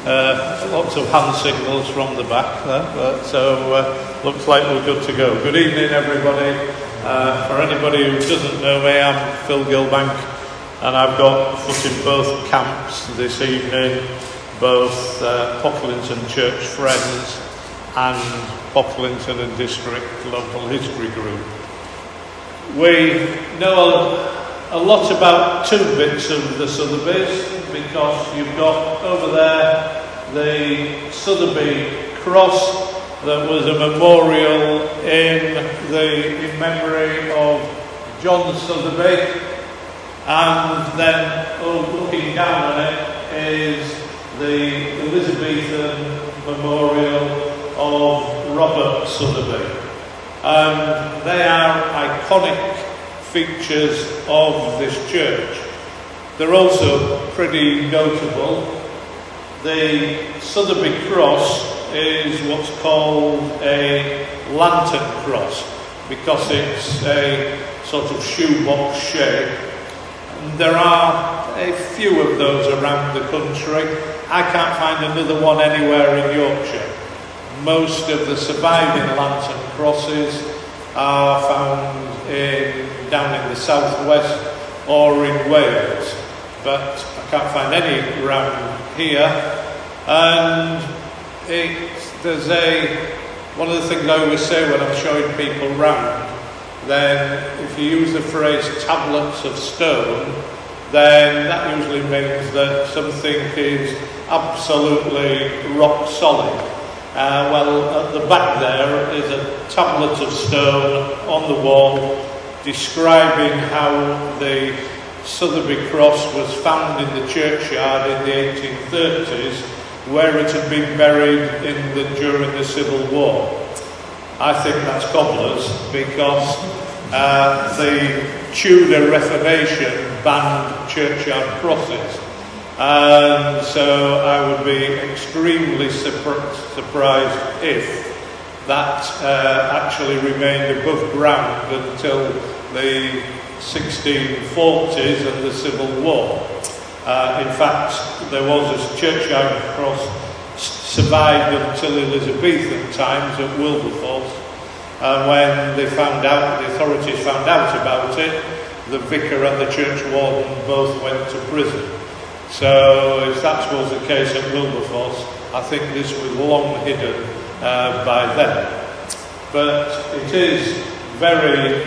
Lots of hand signals from the back there, looks like we're good to go. Good evening, everybody. For anybody who doesn't know me, I'm Phil Gilbank, and I've got foot in both camps this evening, both Pocklington Church Friends and Pocklington and District Local History Group. We know a lot about two bits of the Sothebys, because you've got over there the Sotheby cross that was a memorial in memory of John Sotheby, and then looking down on it is the Elizabethan memorial of Robert Sotheby. And they are iconic features of this church. They're also pretty notable. The Sotheby cross is what's called a lantern cross, because it's a sort of shoebox shape. And there are a few of those around the country. I can't find another one anywhere in Yorkshire. Most of the surviving lantern crosses are found down in the southwest or in Wales, but I can't find any around here. And one of the things I always say when I'm showing people round, then if you use the phrase tablets of stone, then that usually means that something is absolutely rock solid. Well, at the back there is a tablet of stone on the wall describing how the Sotheby cross was found in the churchyard in the 1830s, where it had been buried during the Civil War. I think that's cobblers, because the Tudor Reformation banned churchyard crosses. And so I would be extremely surprised if that actually remained above ground until the 1640s and the Civil War. In fact, there was a churchyard cross survived until Elizabethan times at Willoughby. And when the authorities found out about it, the vicar and the church warden both went to prison. So if that was the case at Wilberforce, I think this was long hidden by then. But it is very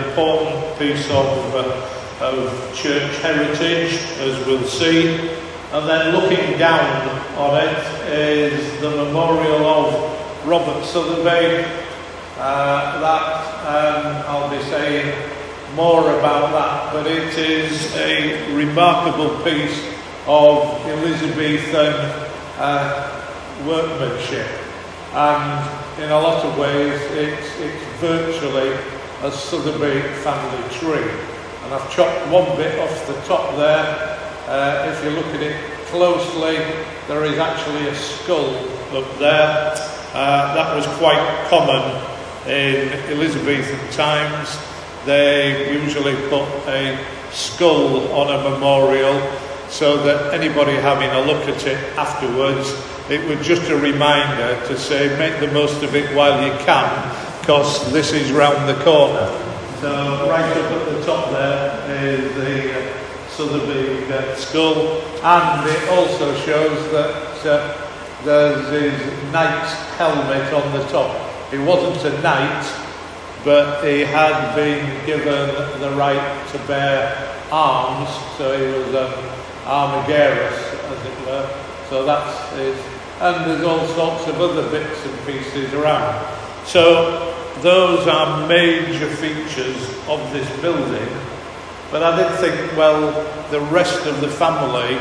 important piece of church heritage, as we'll see. And then looking down on it is the memorial of Robert Sotheby. I'll be saying more about that, but it is a remarkable piece of Elizabethan workmanship, and in a lot of ways it's virtually a Sotheby family tree. And I've chopped one bit off the top there. If you look at it closely, there is actually a skull up there. That was quite common in Elizabethan times. They usually put a skull on a memorial so that anybody having a look at it afterwards, it was just a reminder to say, make the most of it while you can, because this is round the corner. So right up at the top there is the Sotheby skull, and it also shows that there's his knight's helmet on the top. He wasn't a knight, but he had been given the right to bear arms, so he was an armigerus, as it were. So that's his, and there's all sorts of other bits and pieces around. So those are major features of this building. But I did think, well, the rest of the family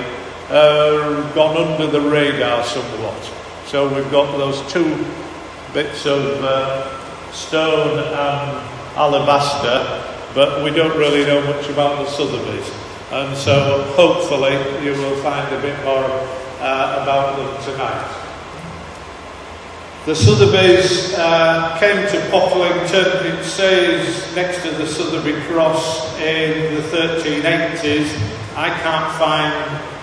gone under the radar somewhat. So we've got those two bits of stone and alabaster, but we don't really know much about the Sothebys. And so hopefully you will find a bit more about them tonight. The Sothebys came to Pocklington, it says, next to the Sotheby Cross in the 1380s. I can't find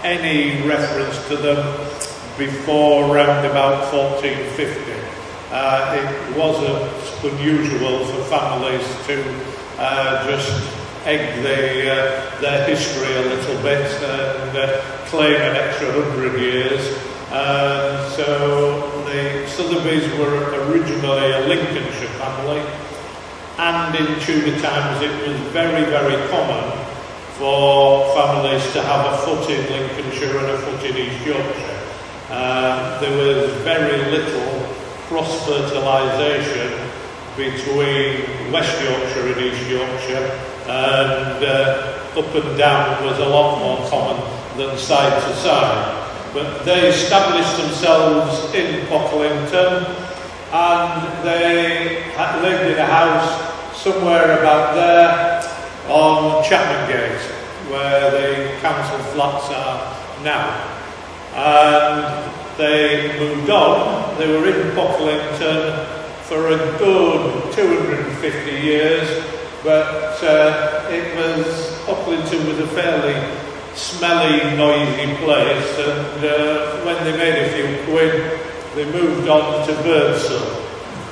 any reference to them before around about 1450. It wasn't unusual for families to just egg their history a little bit and claim an extra 100 years. So the Sothebys were originally a Lincolnshire family, and in Tudor times it was very, very common for families to have a foot in Lincolnshire and a foot in East Yorkshire. There was very little cross-fertilisation between West Yorkshire and East Yorkshire, and up and down was a lot more common than side to side. But they established themselves in Pocklington, and they lived in a house somewhere about there on Chapman Gate, where the council flats are now. And they moved on. They were in Pocklington for a good 250 years, but Pocklington was a fairly smelly, noisy place, and when they made a few quid, they moved on to Birdsall.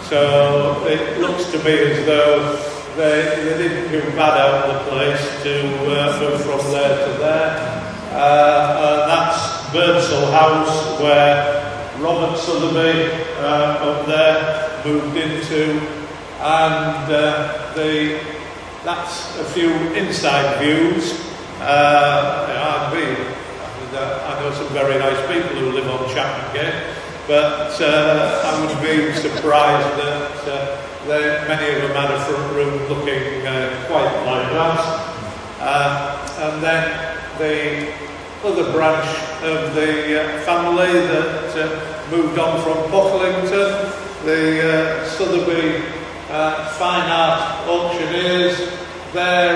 So it looks to me as though they didn't do bad out of the place to move from there to there. And that's Birdsall House, where Robert Sotheby up there moved into, and that's a few inside views. I know some very nice people who live on Chapman Gate, but I would be surprised that many of them had a front room looking quite like that. And then the other branch of the family that moved on from Pocklington, the Sotheby Fine Art Auctioneers, their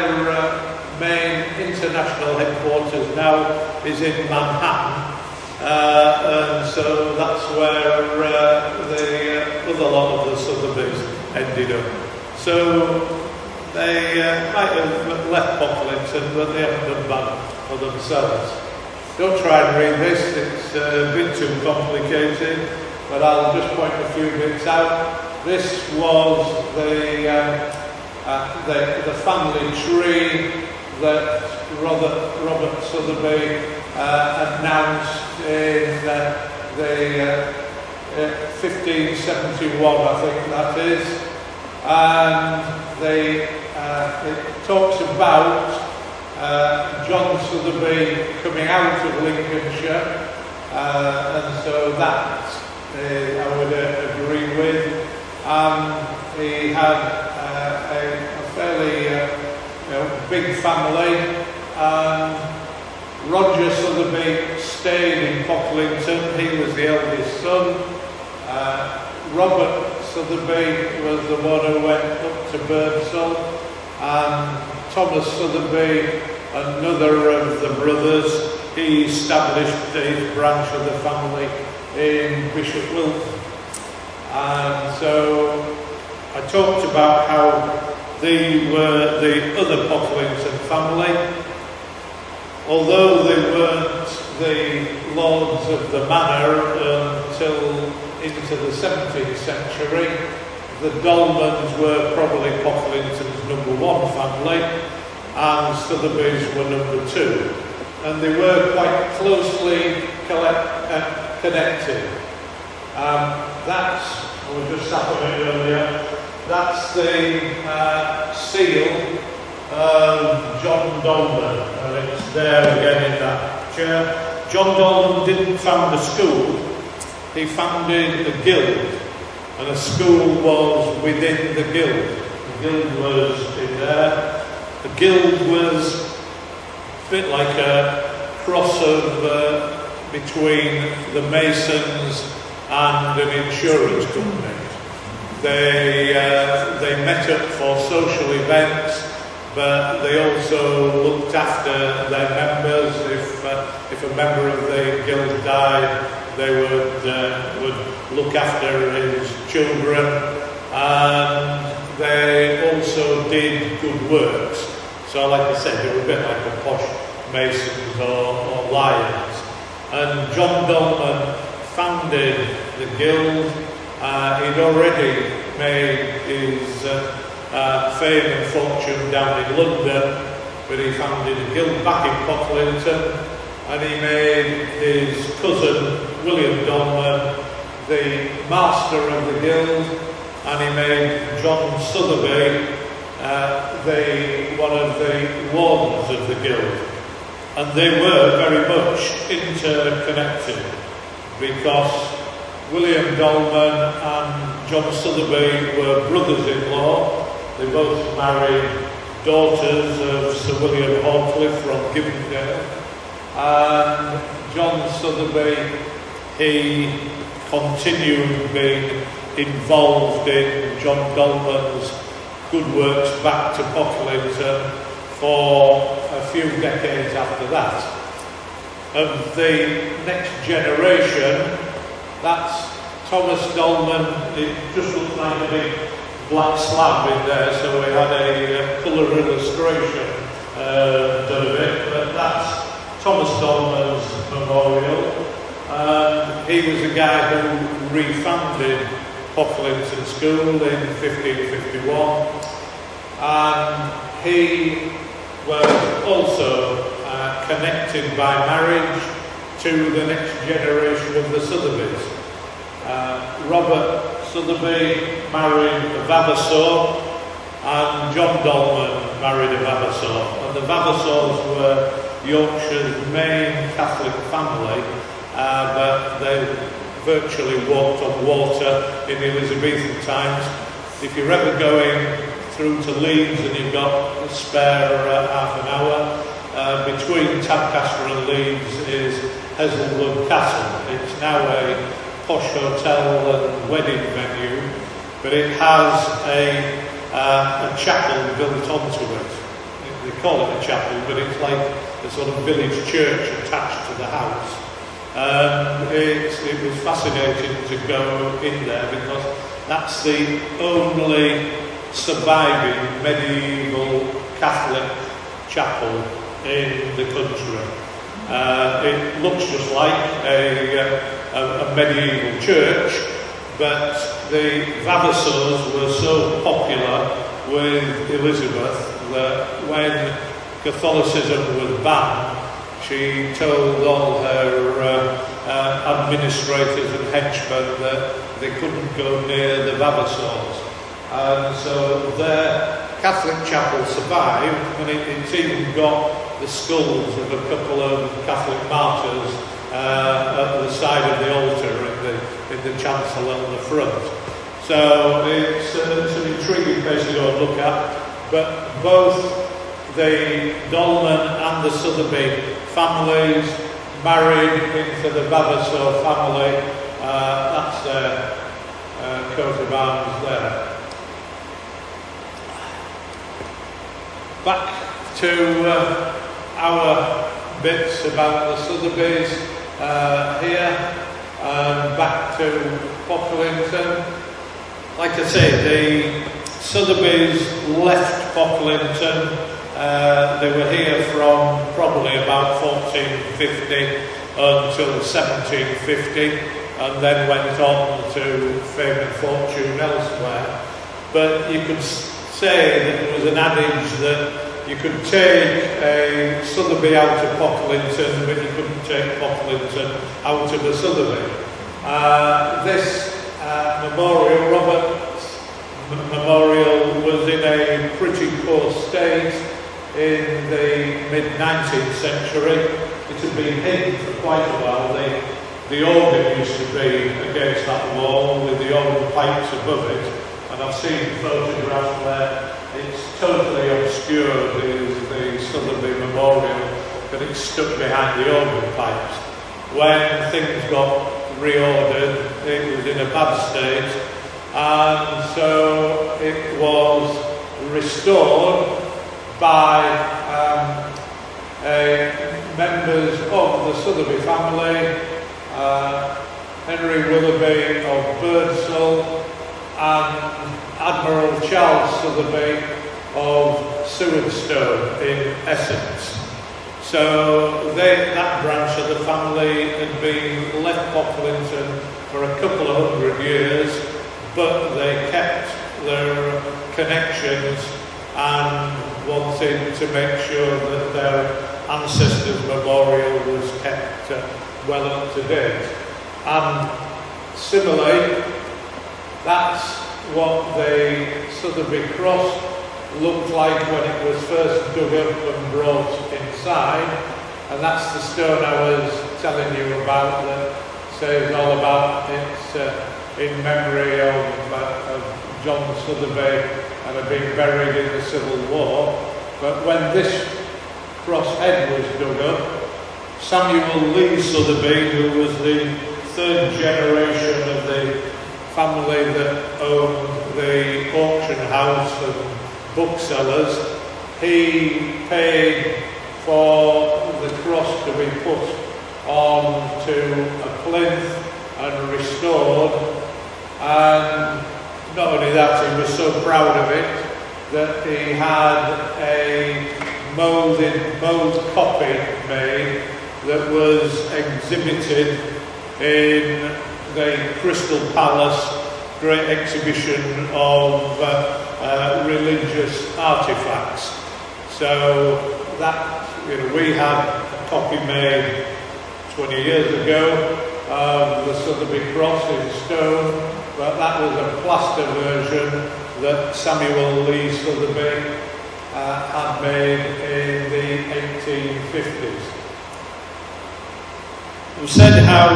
main international headquarters now is in Manhattan, and so that's where the other lot of the Sotheby's ended up. So they might have left Pocklington, but they haven't done bad for themselves. Don't try and read this, it's a bit too complicated, but I'll just point a few bits out. This was the family tree that Robert Sotheby announced in the 1571, I think that is, and it talks about John Sotheby coming out of Lincolnshire, and so that I would agree with. He had a fairly big family, and Roger Sotheby stayed in Pocklington. He was the eldest son. Robert Sotheby was the one who went up to Birdsall, and Thomas Sotheby, another of the brothers, he established his branch of the family in Bishop Wilton. And so I talked about how they were the other Pocklington family. Although they weren't the lords of the manor until into the 17th century, the Dolmans were probably Pocklington's number one family, and Sotheby's were number two. And they were quite closely connected. That's, we just sat on it earlier, that's the seal of John Dolman, and it's there again in that chair. John Dolman didn't found a school, he founded a guild, and a school was within the guild. The guild was in there. The guild was a bit like a cross of between the Masons and an insurance company. They met up for social events, but they also looked after their members. If a member of the guild died, they would look after his children, and they also did good works. So, like I said, they were a bit like the posh Masons or Lions. And John Dolman founded the guild. He'd already made his fame and fortune down in London, but he founded a guild back in Pocklington, and he made his cousin William Dolman the master of the guild, and he made John Sotheby one of the wardens of the guild. And they were very much interconnected, because William Dolman and John Sotheby were brothers-in-law. They both married daughters of Sir William Hawcliffe from Gibbondale. And John Sotheby, he continued being involved in John Dolman's good works back to Pocklington for a few decades after that. Of the next generation, that's Thomas Dolman. It just looks like a big black slab in there, so we had a colour illustration done of it, but that's Thomas Dolman's memorial. He was a guy who refounded Pocklington School in 1551, and he was also connected by marriage to the next generation of the Sothebys. Robert Sotheby married a Vavasor, and John Dolman married a Vavasor. And the Vavasors were Yorkshire's main Catholic family, but they virtually walked on water in the Elizabethan times. If you're ever going through to Leeds and you've got a spare half an hour, between Tadcaster and Leeds is Heselwood Castle. It's now a posh hotel and wedding venue, but it has a chapel built onto it. They call it a chapel, but it's like a sort of village church attached to the house. It was fascinating to go in there, because that's the only surviving medieval Catholic chapel in the country. It looks just like a medieval church, but the Vavasors were so popular with Elizabeth that when Catholicism was banned, she told all her administrators and henchmen that they couldn't go near the Vavasors. And so their Catholic chapel survived, and it's even got the skulls of a couple of Catholic martyrs at the side of the altar in the chancel on the front. So it's an intriguing place to go and look at. But both the Dolman and the Sotheby families married into the Vavasor family. That's their coat of arms there. Back to our bits about the Sothebys here, and back to Pocklington. Like I say, the Sothebys left Pocklington. They were here from probably about 1450 until 1750, and then went on to fame and fortune elsewhere. But you could say that there was an adage that you could take a Sotheby out of Pocklington, but you couldn't take Pocklington out of a Sotheby. This memorial, Robert's memorial, was in a pretty poor state in the mid-19th century. It had been hidden for quite a while. The organ used to be against that wall with the organ pipes above it, and I've seen photographs where it's totally obscured, the Sotheby memorial, but it's stuck behind the organ pipes. When things got reordered, it was in a bad state, and so it was restored by members of the Sotheby family, Henry Willoughby of Birdsall and Admiral Charles Sotheby of Sewardstone in Essex. So that branch of the family had been left Pocklington for a couple of 100 years, but they kept their connections and wanted to make sure that their ancestors' memorial was kept well up to date. And similarly, that's what the Sotheby cross looked like when it was first dug up and brought inside, and that's the stone I was telling you about that says all about it's in memory of John Sotheby and had been buried in the Civil War. But when this cross head was dug up, Samuel Lee Sotheby, who was the third generation of the family that owned the auction house and booksellers, he paid for the cross to be put on to a plinth and restored. And not only that, he was so proud of it that he had a mould copy made that was exhibited in the Crystal Palace great exhibition of religious artifacts. So that, we had a copy made 20 years ago of the Sotheby cross in stone, but that was a plaster version that Samuel Lee Sotheby had made in the 1850s. We said how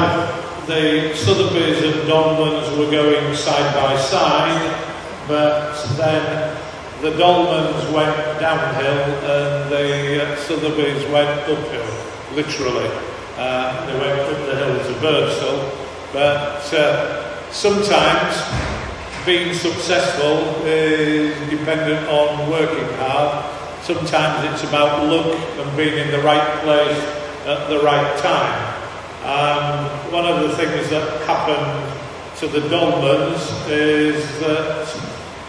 the Sothebys and Dolmans were going side by side, but then the Dolmans went downhill and the Sotheby's went uphill, literally. They went up the hill to Birdsall, but sometimes being successful is dependent on working hard. Sometimes it's about luck and being in the right place at the right time. One of the things that happened to the Dolmans is that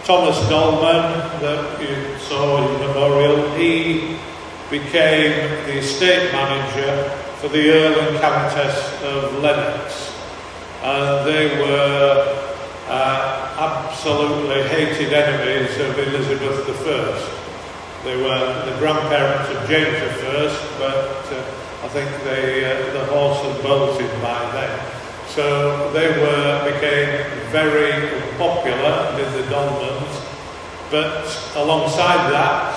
Thomas Dolman, that you saw in the memorial, he became the estate manager for the Earl and Countess of Lennox. And they were absolutely hated enemies of Elizabeth I. They were the grandparents of James I, but I think the horse had bolted by then. So they became very popular with the Dolmans. But alongside that,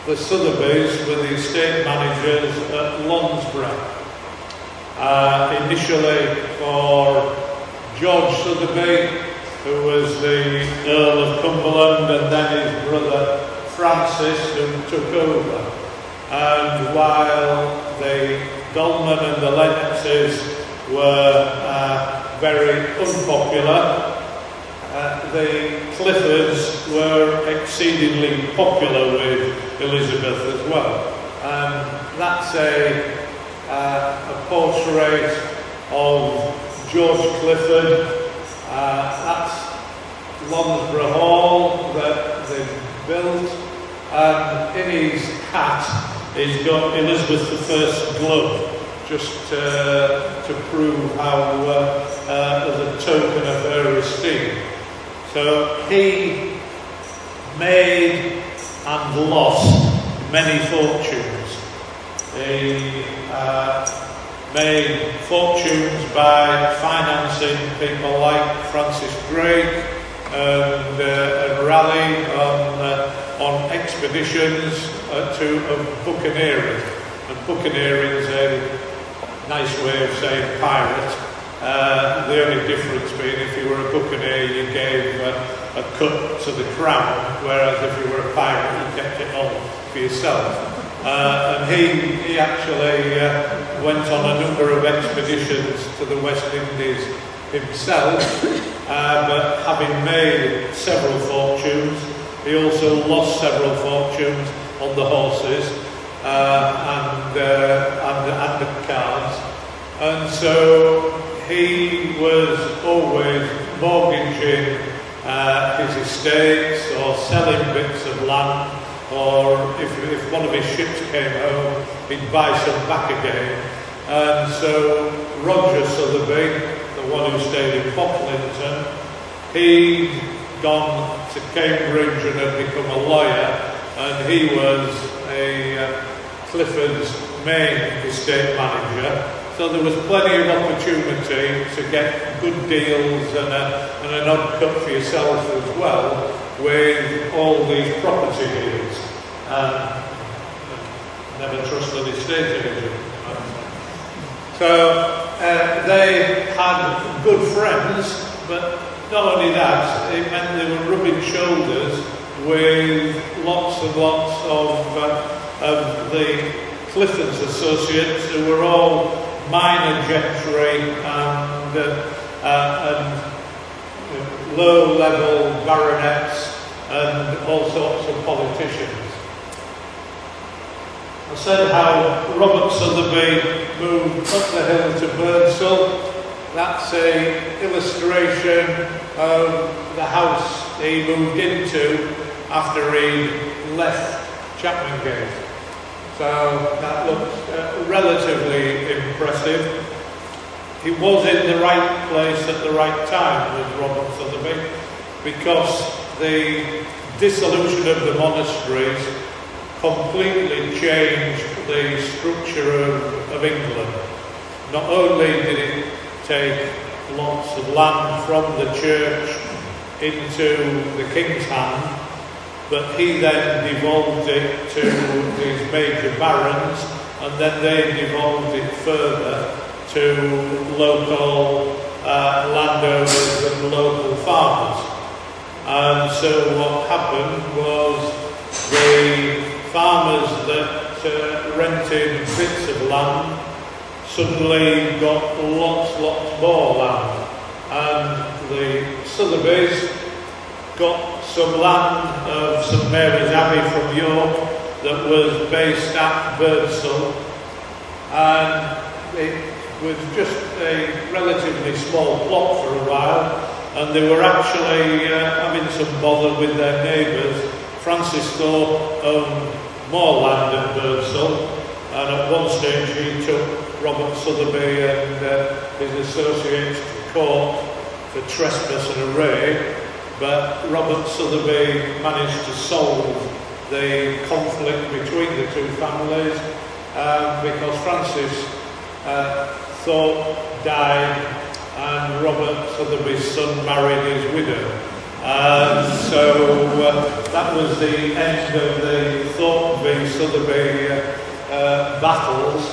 the Sothebys were the estate managers at Lonsborough. Initially for George Sotheby, who was the Earl of Cumberland, and then his brother Francis, who took over. And while the Dolman and the Lennoxes were very unpopular, the Cliffords were exceedingly popular with Elizabeth as well. And that's a portrait of George Clifford. That's Lonsborough Hall that they built, and in his hat he's got Elizabeth I's glove, just to prove how, as a token of her esteem. So he made and lost many fortunes. He made fortunes by financing people like Francis Drake and Raleigh on expeditions of buccaneering. And buccaneering is a nice way of saying pirate. The only difference being if you were a buccaneer you gave a cut to the crown, whereas if you were a pirate you kept it all for yourself. And he actually went on a number of expeditions to the West Indies himself, but having made several fortunes, he also lost several fortunes on the horses and the cars. And so he was always mortgaging his estates or selling bits of land or if one of his ships came home, he'd buy some back again. And so Roger Sotheby, the one who stayed in Pocklington, he'd gone to Cambridge and had become a lawyer, and he was a Clifford's main estate manager. So there was plenty of opportunity to get good deals and an odd cut for yourself as well with all these property deals. Never trust an estate agent. So they had good friends, but not only that, it meant they were rubbing shoulders with lots and lots of the Clifford's associates, who were all minor gentry and low-level baronets and all sorts of politicians. I said how Robert Sotheby moved up the hill to Birdsall. That's an illustration of the house he moved into after he left Chapman Gate. So that looks relatively impressive. He was in the right place at the right time with Robert Sotheby, because the dissolution of the monasteries completely changed the structure of England. Not only did it take lots of land from the church into the king's hand, but he then devolved it to these major barons, and then they devolved it further to local landowners and local farmers. And so what happened was the farmers that rented bits of land suddenly got lots more land, and the Sothebys got some land of St Mary's Abbey from York that was based at Birdsall, and it was just a relatively small plot for a while, and they were actually having some bother with their neighbours. Francis Thorpe owned more land at Birdsall, and at one stage he took Robert Sotheby and his associates to court for trespass and array, but Robert Sotheby managed to solve the conflict between the two families because Francis Thorpe died and Robert Sotheby's son married his widow. And so that was the end of the Thorpe v Sotheby battles,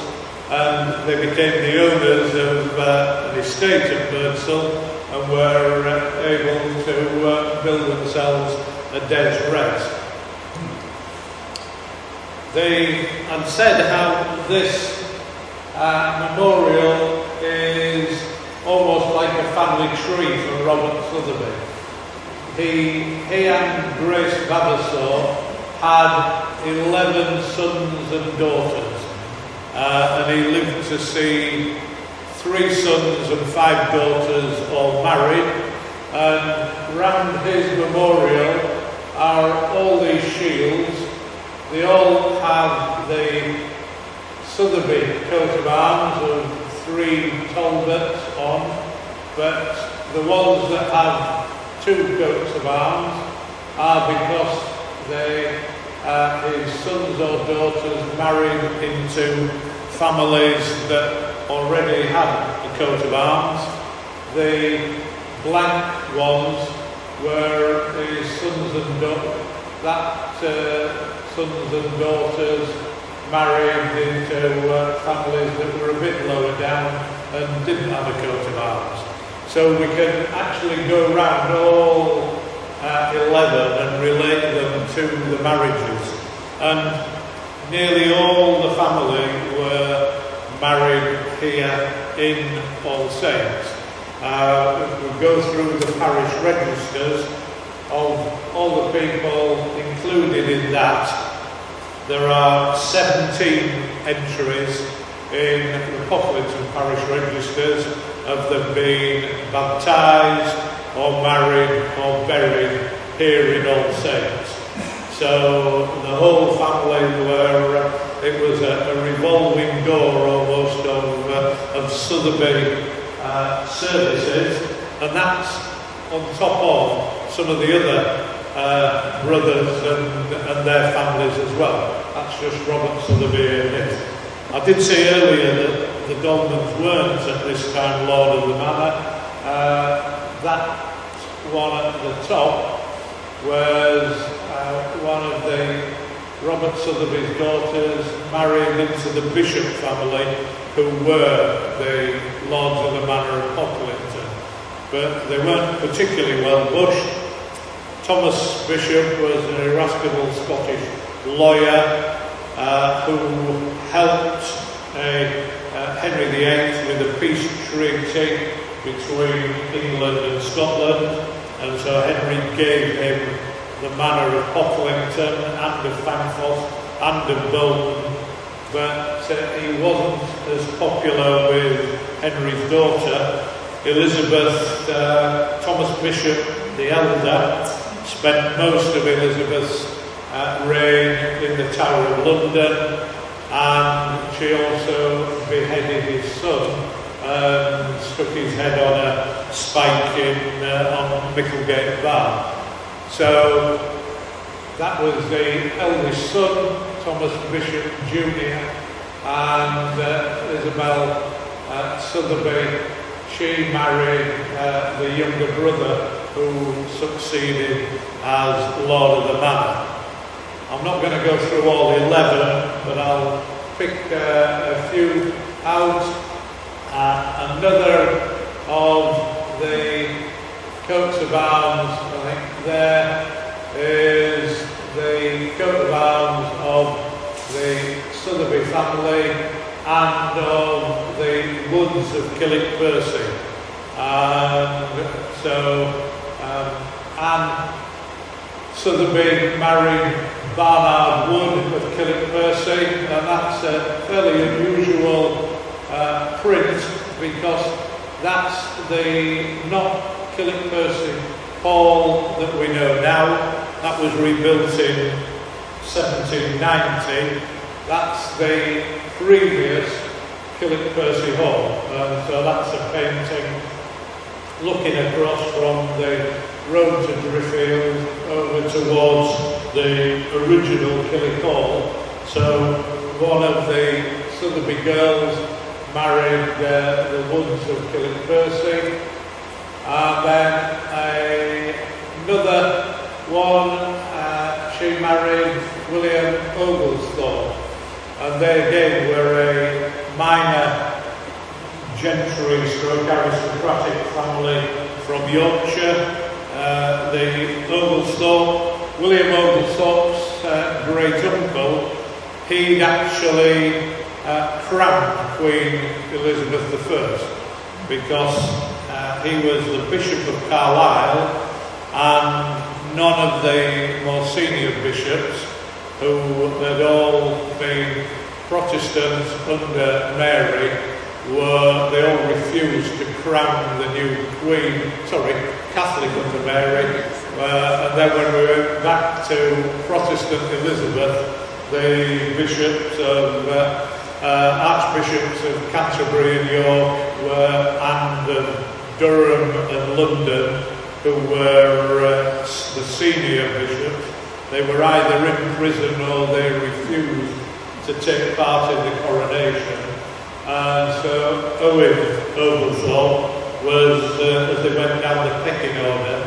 and they became the owners of an estate at Birdsall and were able to build themselves a day's rest. They had said how this memorial is almost like a family tree for Robert Sotheby. He and Grace Vavassor had 11 sons and daughters, and he lived to see 3 sons and 5 daughters all married, and round his memorial are all these shields. They all have the Sotheby coat of arms of 3 Talbots on, but the ones that have 2 coats of arms are because they, his sons or daughters married into families that already had a coat of arms. The blank ones were his sons and daughters, sons and daughters married into families that were a bit lower down and didn't have a coat of arms. So we can actually go around all 11 and relate them to the marriages. And nearly all the family were married here in All Saints. If we go through the parish registers of all the people included in that, there are 17 entries in the Pocklington parish registers of them being baptised or married or buried here in All Saints. So the whole family were, it was a revolving door almost of Sotheby services, and that's on top of some of the other brothers and their families as well. That's just Robert Sotheby and his. I did say earlier that the Dolmans weren't at this time Lord of the Manor. That one at the top was one of the Robert Sotheby's daughters married into the Bishop family, who were the Lords of the Manor of Pocklington. But they weren't particularly well bushed. Thomas Bishop was an irascible Scottish lawyer who helped Henry VIII with a peace treaty between England and Scotland, and so Henry gave him the manor of Pocklington and of Fanfoss and of Bolton, but he wasn't as popular with Henry's daughter Elizabeth. Thomas Bishop the elder spent most of Elizabeth's reign in the Tower of London, and she also beheaded his son and stuck his head on a spike on Micklegate Bar. So that was the eldest son, Thomas Bishop Jr., and Isabel Sotheby. She married the younger brother who succeeded as Lord of the Manor. I'm not going to go through all 11, but I'll pick a few out. Another of the coats of arms, I think there is the coat of arms of the Sotheby family and of the Woods of Killick-Percy. And so Anne Sotheby married Barnard Wood of Killick-Percy, and that's a fairly unusual print, because that's the not Killick-Percy Hall that we know now. That was rebuilt in 1790. That's the previous Killick-Percy Hall, and so that's a painting looking across from the road to Driffield over towards the original Killick Hall. So one of the Sotheby girls married the Woods of Killick-Percy, and then another one, she married William Oglethorpe, and they again were a minor gentry stroke aristocratic family from Yorkshire. The Oglethorpe, William Oglethorpe's great uncle, he'd actually crowned Queen Elizabeth I, because he was the Bishop of Carlisle, and none of the more senior bishops, who had all been Protestants under Mary, they all refused to crown the new Queen, Catholic under Mary, and then when we went back to Protestant Elizabeth, the bishops of Archbishops of Canterbury and York and of Durham and London, who were the senior bishops, they were either in prison or they refused to take part in the coronation. And so Owen Oglethorpe was, as they went down the pecking order,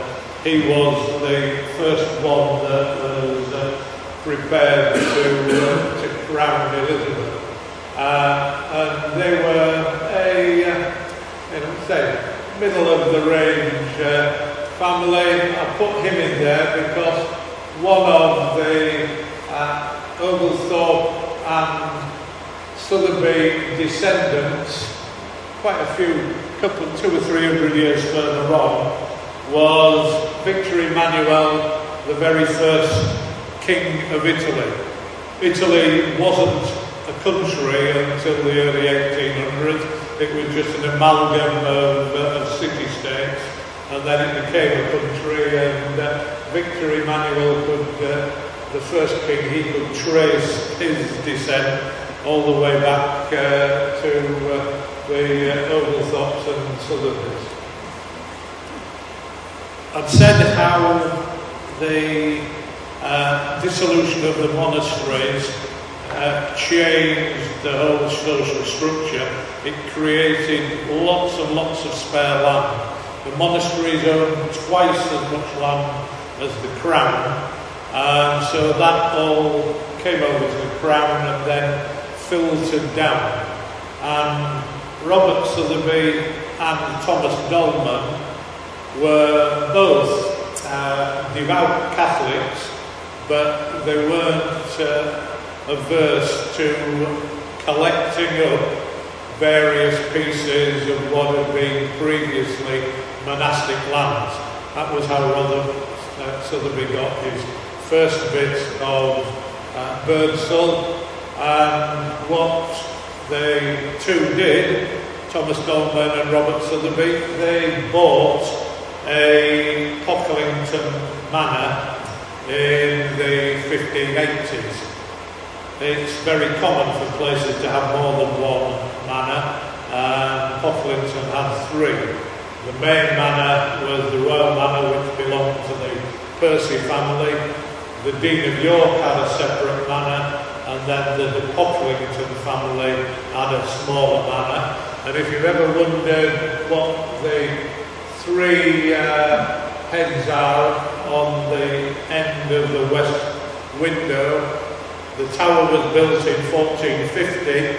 he was the first one that was prepared to crown Elizabeth. And they were middle of the range family. I put him in there because one of the Oglethorpe and Sotheby descendants, quite a few, 200 or 300 years further on, was Victor Emmanuel, the very first king of Italy. Italy wasn't a country until the early 1800s. It was just an amalgam of city-states, and then it became a country, and Victor Emmanuel could the first king, he could trace his descent all the way back to the Oglethorpes and Sothebys. I've said how the dissolution of the monasteries changed the whole social structure. It created lots and lots of spare land. The monasteries owned twice as much land as the crown, and so that all came over to the crown and then filtered down. And Robert Sotheby and Thomas Dolman were both devout Catholics, but they weren't averse to collecting up various pieces of what had been previously monastic lands. That was how Robert Sotheby got his first bit of Birdsall, and what they two did, Thomas Dolman and Robert Sotheby, they bought a Pocklington manor in the 1580s. It's very common for places to have more than one manor, and Pocklington had three. The main manor was the Royal Manor, which belonged to the Percy family. The Dean of York had a separate manor, and then the Pocklington family had a smaller manor. And if you've ever wondered what the three heads are on the end of the west window, the tower was built in 1450,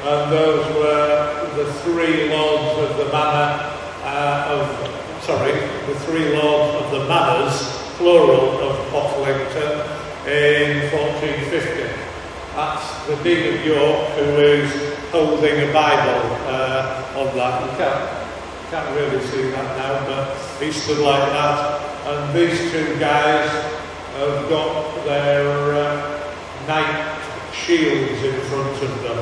and those were the three lords of the manor the three lords of the manors, plural, of Pocklington in 1450. That's the Dean of York, who is holding a Bible on that. You can't really see that now, but he stood like that. And these two guys have got their knight shields in front of them.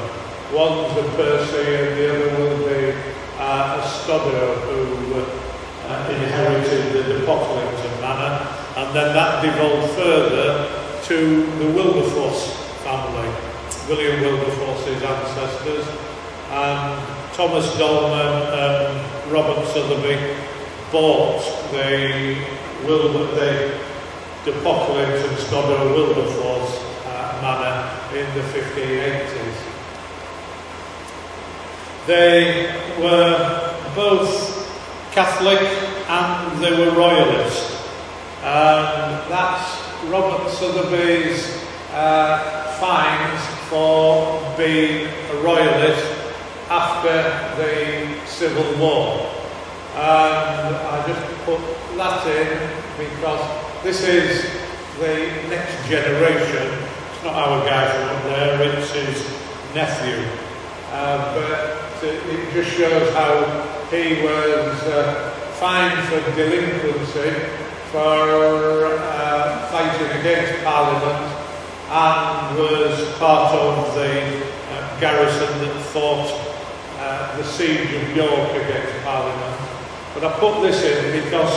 One's a Percy and the other will be a Stodder, who inherited the Pocklington manor, and then that devolved further to the Wilberforce family, William Wilberforce's ancestors, and Thomas Dolman and Robert Sotheby bought the Pocklington Stodder Wilberforce manor in the 1580s. They were both Catholic and they were Royalist, and that's Robert Sotheby's fines for being a Royalist after the Civil War. And I just put that in because this is the next generation. It's not our guy from up there, it's his nephew. But it just shows how he was fined for delinquency for fighting against Parliament, and was part of the garrison that fought the siege of York against Parliament. But I put this in because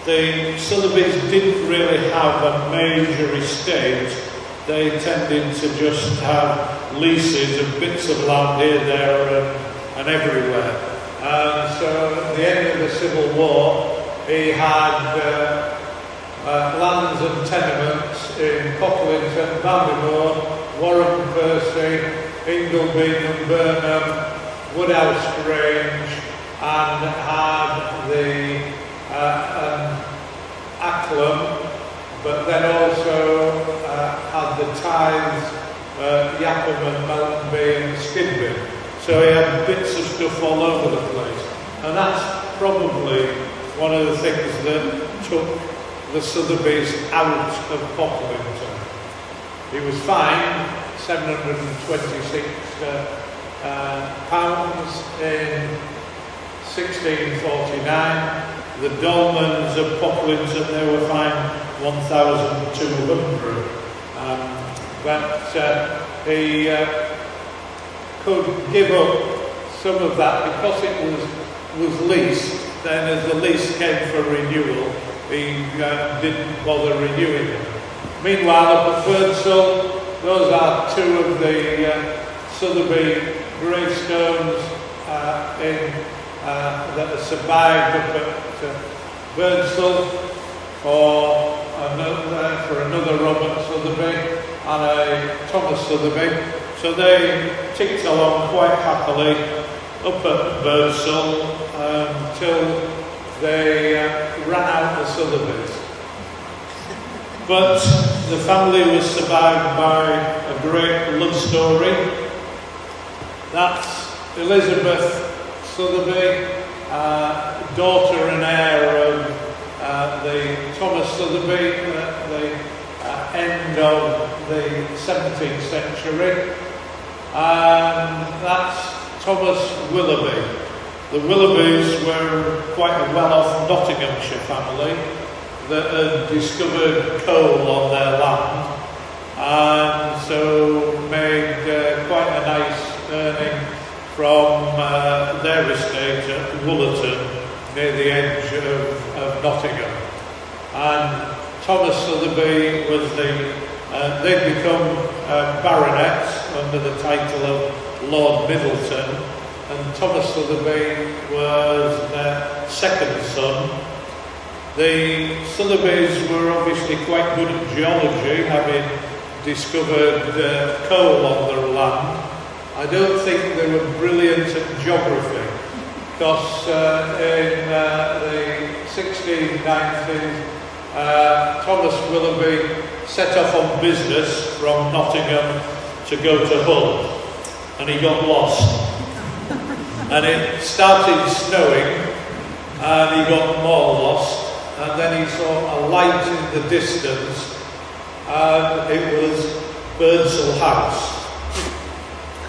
the Sothebys didn't really have a major estate. They tended to just have leases of bits of land here, there and everywhere. And so at the end of the Civil War, he had lands and tenements in Pocklington, Ballymore, Warren Percy, Ingleby and Burnham, Woodhouse Grange, and had the Acklam, but then also had the tithes, Yapham and Meltonby and Skidby. So he had bits of stuff all over the place. And that's probably one of the things that took the Sotheby's out of Pocklington. He was fined £726 in 1649. The Dolmans of Pocklington, they were fined 1,200. But he could give up some of that because it was leased. Then as the lease came for renewal, he didn't bother renewing it. Meanwhile, up at Birdsall, those are two of the Sotheby gravestones that have survived up at Birdsall for another Robert Sotheby and a Thomas Sotheby. So they ticked along quite happily up at Birdsall until they ran out of Sothebys. But the family was survived by a great love story. That's Elizabeth Sotheby, daughter and heir of the Thomas Sotheby at the end of the 17th century. And that's Thomas Willoughby. The Willoughbys were quite a well-off Nottinghamshire family that had discovered coal on their land, and so made quite a nice earning from their estate at Woollerton, near the edge of Nottingham. And Thomas Sotheby was they'd become baronets under the title of Lord Middleton, and Thomas Sotheby was their second son. The Sothebys were obviously quite good at geology, having discovered coal on their land. I don't think they were brilliant at geography, because in the 1690s, Thomas Willoughby set off on business from Nottingham to go to Hull, and he got lost. And it started snowing, and he got more lost. And then he saw a light in the distance, and it was Birdsall House.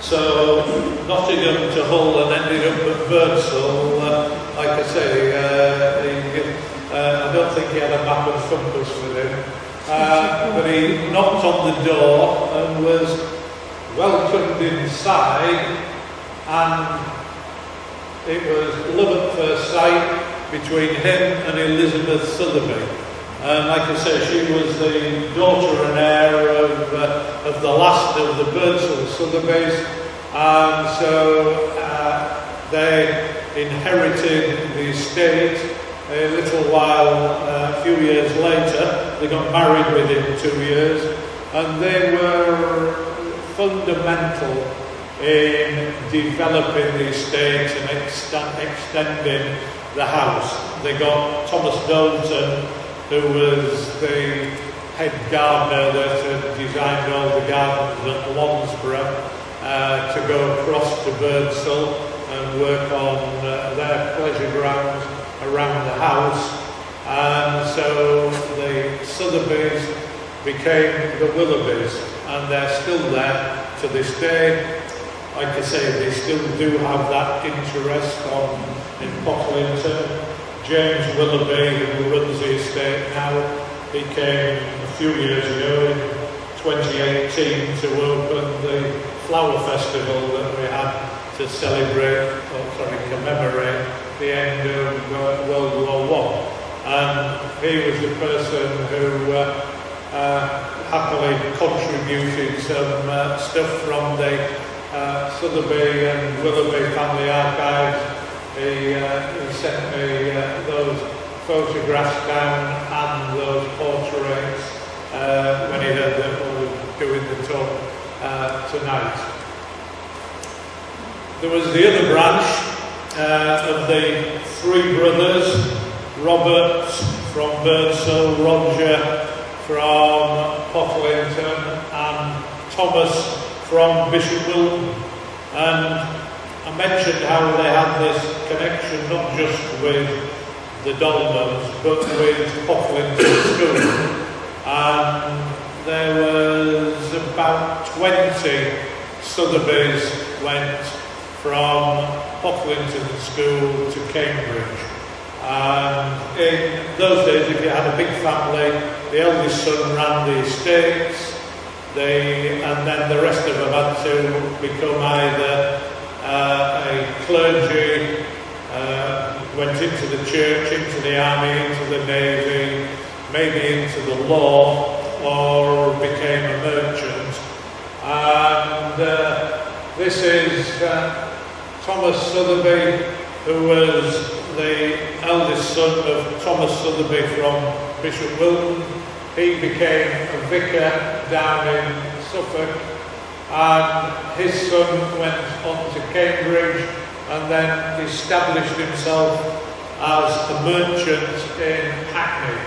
So Nottingham to Hull, and ended up at Birdsall. Like I say, I don't think he had a map and compass with him, but he knocked on the door and was welcomed inside, and it was love at first sight between him and Elizabeth Sotheby. And like I say, she was the daughter and heir of the last of the Birdsall Sothebys, and so they inherited the estate. A little while, a few years later, they got married within 2 years, and they were fundamental in developing the estate and extending the house. They got Thomas Dalton, who was the head gardener that had designed all the gardens at Lonsborough, to go across to Birdsall and work on their pleasure grounds around the house. And so the Sothebys became the Willoughbys, and they're still there to this day. Like I say, they still do have that interest in Pocklington. James Willoughby, who runs the estate now, he came a few years ago in 2018 to open the flower festival that we had to commemorate the end of World War I. And he was the person who happily contributed some stuff from the Sotheby and Willoughby family archives. He sent me those photographs down and those portraits when he heard that we were doing the talk tonight. There was the other branch of the three brothers, Robert from Birdsall, Roger from Pocklington, and Thomas from Bishop Wilton. And I mentioned how they had this connection not just with the Dolmans but with Pocklington School. And there was about 20 Sothebys went from Pocklington School to Cambridge. And in those days, if you had a big family, the eldest son ran the estates, and then the rest of them had to become either a clergy, went into the church, into the army, into the navy, maybe into the law, or became a merchant. And this is Thomas Sotheby, who was the eldest son of Thomas Sotheby from Bishop Wilton. He became a vicar down in Suffolk, and his son went on to Cambridge and then established himself as a merchant in Hackney.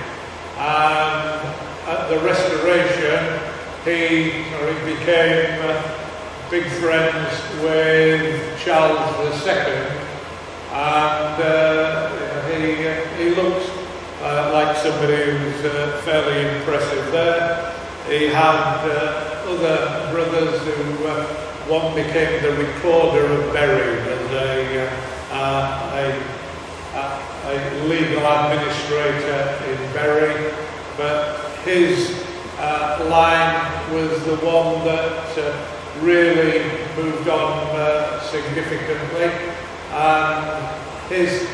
And at the Restoration, he became big friends with Charles II, and he looked like somebody who's fairly impressive there. He had other brothers who one became the recorder of Bury as a legal administrator in Bury, but his line was the one that really moved on significantly. His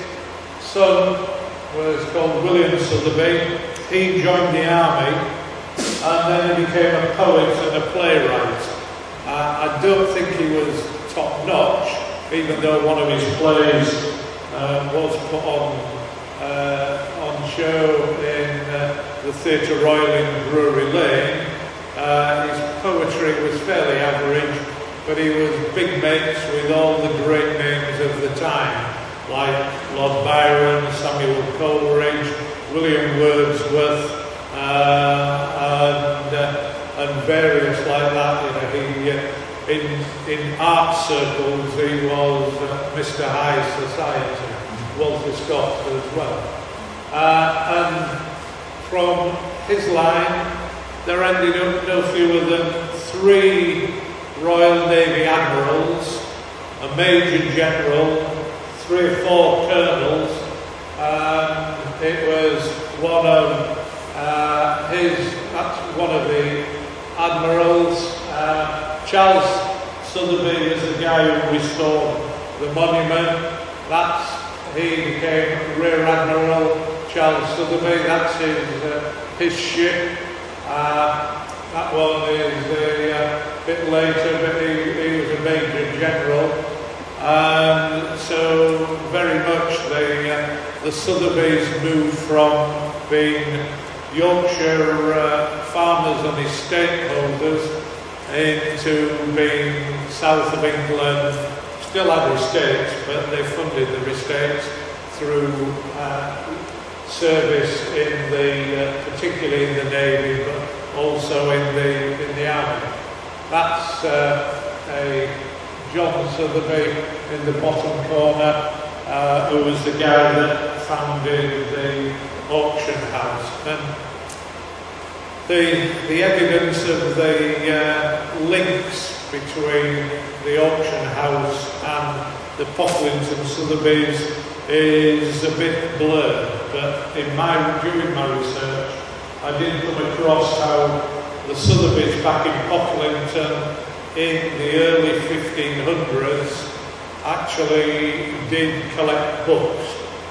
son was called William Sotheby. He joined the army and then he became a poet and a playwright. I don't think he was top notch, even though one of his plays was put on show in the Theatre Royal in Drury Lane. His poetry was fairly average, but he was big mates with all the great names of the time, like Lord Byron, Samuel Coleridge, William Wordsworth, and various like that. In art circles, he was Mr. High Society, Walter Scott as well. And from his line, there ended up no fewer than 3 Royal Navy Admirals, a Major General, 3 or 4 Colonels, and it was one of one of the Admirals. Charles Sotheby is the guy who restored the monument. He became Rear Admiral Charles Sotheby. That's his ship. That one is a bit later, but he was a Major General. And so very much the Sothebys moved from being Yorkshire farmers and estate holders into being south of England. Still had estates, but they funded their estates through service particularly in the Navy, but also in the Army. That's a John Sotheby in the bottom corner, who was the guy that founded the auction house. And the evidence of the links between the auction house and the Pocklington Sotheby's is a bit blurred, but during my research I did come across how the Sotheby's back in Pocklington in the early 1500s actually did collect books,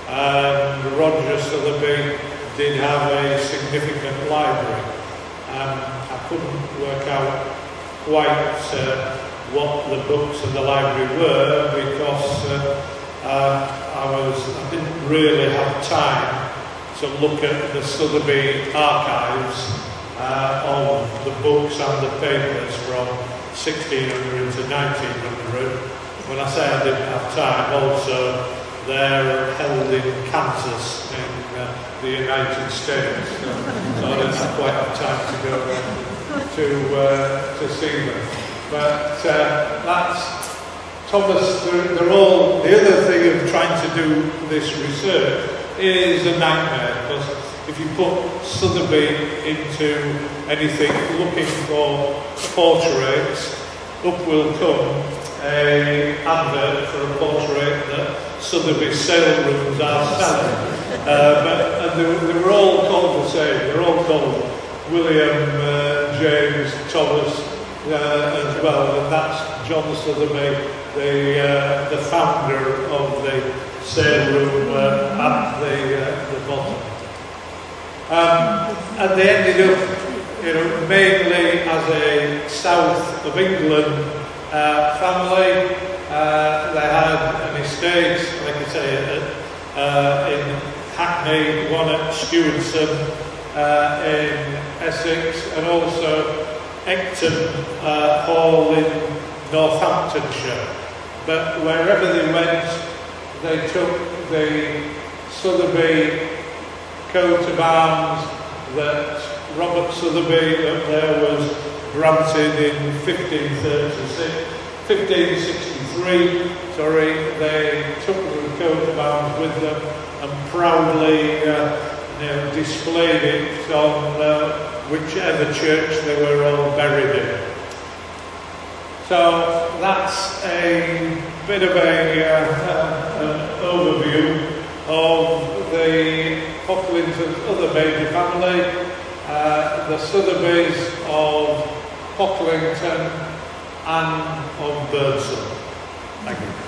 and Roger Sotheby did have a significant library. I couldn't work out quite what the books in the library were, because I didn't really have time to look at the Sotheby archives of the books and the papers from 1600 to 1900. When I say I didn't have time, also they're held in Kansas in the United States, so I didn't have quite have time to go to see them. But that's Thomas. They're all. The other thing of trying to do this research is a nightmare, because if you put Sotheby into anything looking for portraits, up will come an advert for a portrait that Sotheby's sale rooms are selling. But they were all called the same. They're all called William, James, Thomas as well, and that's John Sotheby, the founder of the sale room at the bottom. And they ended up, south of England family. They had an estate, like I say, in Hackney, one at Stewardson in Essex, and also Ecton Hall in Northamptonshire. But wherever they went, they took the Sotheby coat of arms that Robert Sotheby that there was granted in 1563, they took the coat of arms with them and proudly displayed it on whichever church they were all buried in. So that's a bit of an overview of the Pocklington's other major family, the Sothebys of Pocklington and of Birdsall. Thank you.